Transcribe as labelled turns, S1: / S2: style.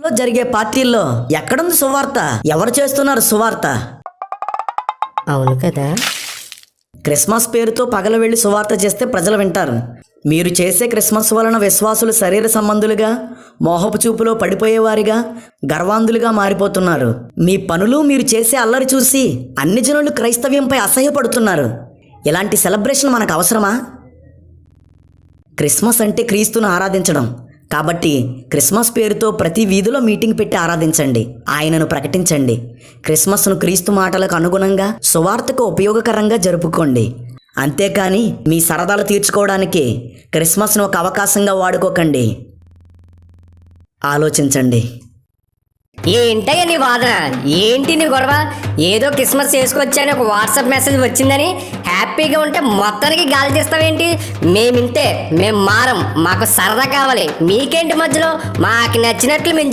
S1: జరిగే పార్టీల్లో ఎక్కడుంది సువార్త? ఎవరు చేస్తున్నారు సువార్త?
S2: అవును కదా.
S1: క్రిస్మస్ పేరుతో పగలు వెళ్ళి సువార్త చేస్తే ప్రజలు వింటారు. మీరు చేసే క్రిస్మస్ వలన విశ్వాసులు శరీర సంబంధులుగా, మోహపు చూపులో పడిపోయేవారిగా, గర్వాంధులుగా మారిపోతున్నారు. మీ పనులు మీరు చేసే అల్లరి చూసి అన్ని జనులు క్రైస్తవ్యంపై అసహ్యపడుతున్నారు. ఇలాంటి సెలబ్రేషన్ మనకు అవసరమా? క్రిస్మస్ అంటే క్రీస్తును ఆరాధించడం. కాబట్టి క్రిస్మస్ పేరుతో ప్రతి వీధిలో మీటింగ్ పెట్టి ఆరాధించండి, ఆయనను ప్రకటించండి. క్రిస్మస్ను క్రీస్తు మాటలకు అనుగుణంగా సువార్తకు ఉపయోగకరంగా జరుపుకోండి. అంతేకాని మీ సరదాలు తీర్చుకోవడానికి క్రిస్మస్ను ఒక అవకాశంగా వాడుకోకండి. ఆలోచించండి.
S2: ఏంటయ్యా నీ వాదన? ఏంటి నీ గొడవ? ఏదో క్రిస్మస్ చేసుకొచ్చాని ఒక వాట్సాప్ మెసేజ్ వచ్చిందని హ్యాపీగా ఉంటే మొత్తానికి గాలి తీస్తావేంటి? మేమింతే, మేము మారం, మాకు సరదా కావాలి. మీకేంటి మధ్యలో? మాకు నచ్చినట్లు మేము